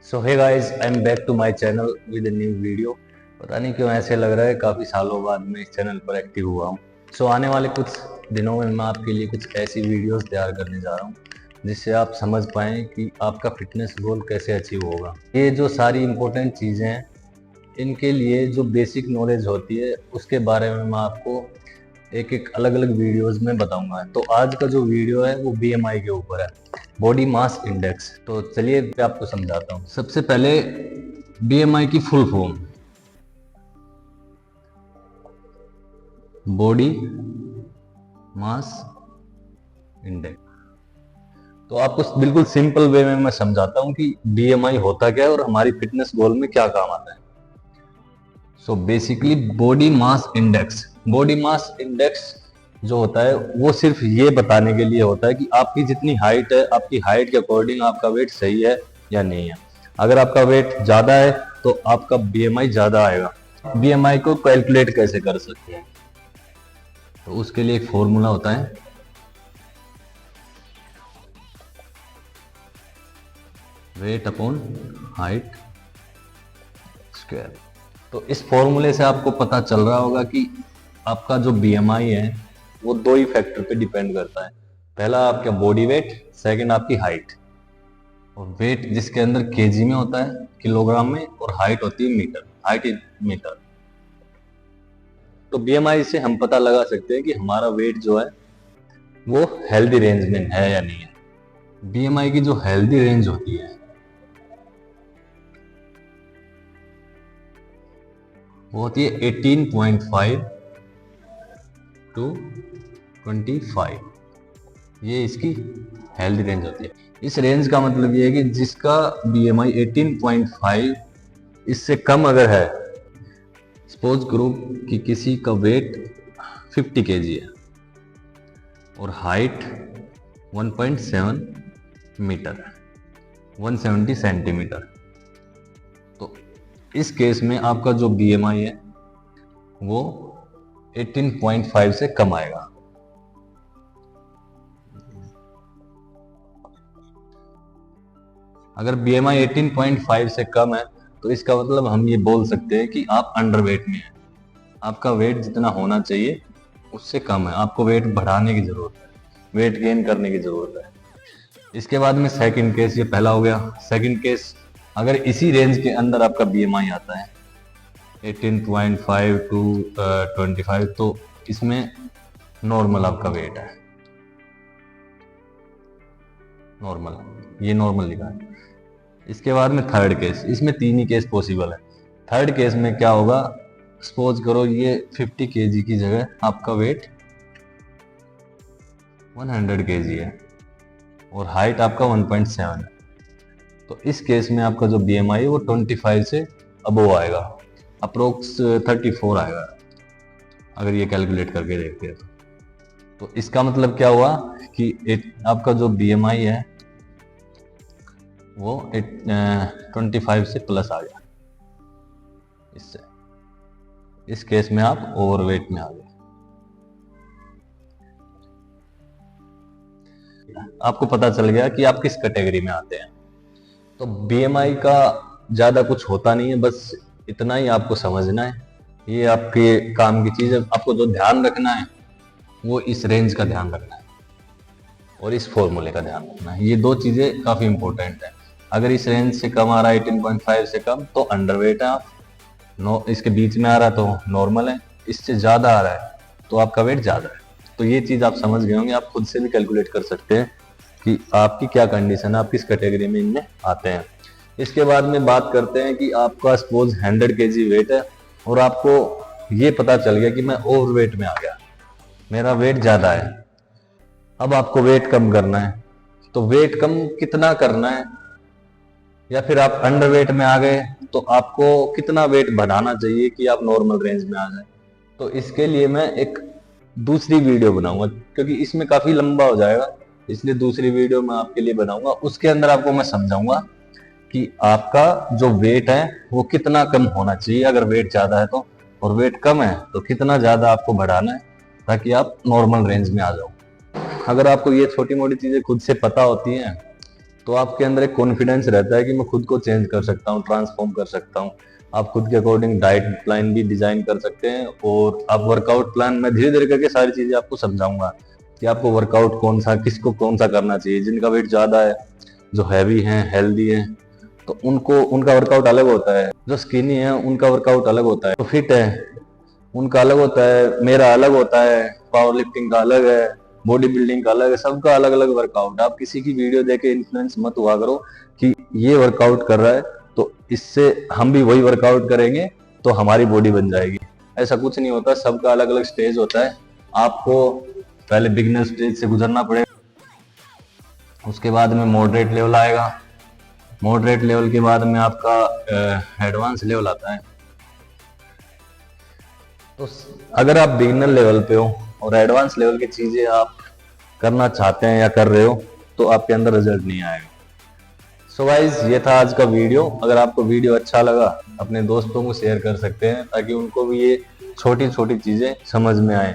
So hey guys, I am back to my channel with a new video. पता नहीं क्यों ऐसे लग रहा है, काफ़ी सालों बाद मैं इस चैनल पर एक्टिव हुआ हूँ। सो आने वाले कुछ दिनों में मैं आपके लिए कुछ ऐसी वीडियोस तैयार करने जा रहा हूँ जिससे आप समझ पाएँ कि आपका फिटनेस गोल कैसे अचीव होगा। ये जो सारी इम्पोर्टेंट चीज़ें हैं, इनके लिए जो बेसिक नॉलेज होती है उसके बारे में मैं आपको एक एक अलग अलग वीडियोस में बताऊंगा। तो आज का जो वीडियो है वो बीएमआई के ऊपर है, बॉडी मास इंडेक्स। तो चलिए मैं आपको समझाता हूँ। सबसे पहले बीएमआई की full form, body mass index. तो आपको बिल्कुल सिंपल वे में मैं समझाता हूँ कि बीएमआई होता क्या है और हमारी फिटनेस गोल में क्या काम आता है। So basically body mass index जो होता है वो सिर्फ ये बताने के लिए होता है कि आपकी जितनी हाइट है, आपकी हाइट के अकॉर्डिंग आपका वेट सही है या नहीं है। अगर आपका वेट ज्यादा है तो आपका बीएमआई ज्यादा आएगा। बीएमआई को कैलकुलेट कैसे कर सकते हैं, तो उसके लिए एक फॉर्मूला होता है, वेट अपॉन हाइट स्क्वायर। तो इस फॉर्मूले से आपको पता चल रहा होगा कि आपका जो बीएमआई है वो दो ही फैक्टर पे डिपेंड करता है। पहला आपका बॉडी वेट, सेकंड आपकी हाइट। और वेट जिसके अंदर केजी में होता है, किलोग्राम में, और हाइट होती है मीटर, हाइट इन मीटर। तो बीएमआई से हम पता लगा सकते हैं कि हमारा वेट जो है वो हेल्दी रेंज में है या नहीं है। बीएमआई की जो हेल्दी रेंज होती है वो होती है 18.5 टू 25। ये इसकी हेल्दी रेंज होती है। इस रेंज का मतलब ये है कि जिसका बीएमआई 18.5 इससे कम अगर है, सपोज ग्रुप कि किसी का वेट 50 केजी है और हाइट 1.7 मीटर है, 170 सेंटीमीटर, तो इस केस में आपका जो बीएमआई है वो 18.5 से कम आएगा। अगर बीएमआई 18.5 से कम है तो इसका मतलब हम ये बोल सकते हैं कि आप अंडरवेट में हैं। आपका वेट जितना होना चाहिए उससे कम है, आपको वेट बढ़ाने की जरूरत है, वेट गेन करने की जरूरत है। इसके बाद में सेकंड केस, ये पहला हो गया। सेकंड केस, अगर इसी रेंज के अंदर आपका बीएमआई आता है 18.5 टू 25, तो इसमें नॉर्मल आपका वेट है, नॉर्मल, ये नॉर्मल लिखा है। इसके बाद में थर्ड केस, इसमें तीन ही केस पॉसिबल है। थर्ड केस में क्या होगा, सपोज करो ये 50 केजी की जगह आपका वेट 100 केजी है और हाइट आपका 1.7 है, तो इस केस में आपका जो बीएमआई है वो 25 से अबोव आएगा, अप्रोक्स 34 आएगा अगर ये कैलकुलेट करके देखते हैं तो इसका मतलब क्या हुआ कि आपका जो बीएमआई है वो 25 से प्लस आ गया। इससे इस केस में आप ओवरवेट में आ गए। आपको पता चल गया कि आप किस कैटेगरी में आते हैं। तो बीएमआई का ज्यादा कुछ होता नहीं है, बस इतना ही आपको समझना है। ये आपके काम की चीज है। आपको जो ध्यान रखना है वो इस रेंज का ध्यान रखना है और इस फॉर्मूले का ध्यान रखना है। ये दो चीजें काफी इंपॉर्टेंट है। अगर इस रेंज से कम आ रहा है 18.5 से कम तो अंडरवेट है आप, इसके बीच में आ रहा है तो नॉर्मल है, इससे ज्यादा आ रहा है तो आपका वेट ज्यादा है। तो ये चीज आप समझ गए होंगे। आप खुद से भी कैलकुलेट कर सकते हैं कि आपकी क्या कंडीशन है, आप किस कैटेगरी में इनमें आते हैं। इसके बाद में बात करते हैं कि आपका सपोज 100 केजी वेट है और आपको ये पता चल गया कि मैं ओवरवेट में आ गया, मेरा वेट ज्यादा है। अब आपको वेट कम करना है, तो वेट कम कितना करना है, या फिर आप अंडरवेट में आ गए तो आपको कितना वेट बढ़ाना चाहिए कि आप नॉर्मल रेंज में आ जाए। तो इसके लिए मैं एक दूसरी वीडियो बनाऊंगा, क्योंकि इसमें काफी लंबा हो जाएगा, इसलिए दूसरी वीडियो मैं आपके लिए बनाऊंगा। उसके अंदर आपको मैं समझाऊंगा कि आपका जो वेट है वो कितना कम होना चाहिए अगर वेट ज्यादा है तो, और वेट कम है तो कितना ज्यादा आपको बढ़ाना है ताकि आप नॉर्मल रेंज में आ जाओ। अगर आपको ये छोटी मोटी चीजें खुद से पता होती हैं तो आपके अंदर एक कॉन्फिडेंस रहता है कि मैं खुद को चेंज कर सकता हूँ, ट्रांसफॉर्म कर सकता हूँ। आप खुद के अकॉर्डिंग डाइट प्लान भी डिजाइन कर सकते हैं, और आप वर्कआउट प्लान, मैं धीरे धीरे करके सारी चीजें आपको समझाऊंगा कि आपको वर्कआउट कौन सा, किसको कौन सा करना चाहिए। जिनका वेट ज्यादा है, जो हैवी है, हेल्दी है, तो उनको उनका वर्कआउट अलग होता है। जो स्किनी है उनका वर्कआउट अलग होता है। तो फिट है उनका अलग होता है, मेरा अलग होता है, पावर लिफ्टिंग का अलग है, बॉडी बिल्डिंग का अलग है, सबका अलग अलग वर्कआउट। आप किसी की वीडियो देख के इन्फ्लुएंस मत हुआ करो कि ये वर्कआउट कर रहा है तो इससे हम भी वही वर्कआउट करेंगे तो हमारी बॉडी बन जाएगी। ऐसा कुछ नहीं होता, सबका अलग अलग स्टेज होता है। आपको पहले बिगिनर स्टेज से गुजरना पड़ेगा, उसके बाद में मॉडरेट लेवल आएगा, मॉडरेट लेवल के बाद में आपका एडवांस लेवल आता है। तो अगर आप बिगिनर लेवल पे हो और एडवांस लेवल की चीजें आप करना चाहते हैं या कर रहे हो, तो आपके अंदर रिजल्ट नहीं आएगा। सो गाइस, ये था आज का वीडियो। अगर आपको वीडियो अच्छा लगा, अपने दोस्तों को शेयर कर सकते हैं ताकि उनको भी ये छोटी छोटी चीजें समझ में आए।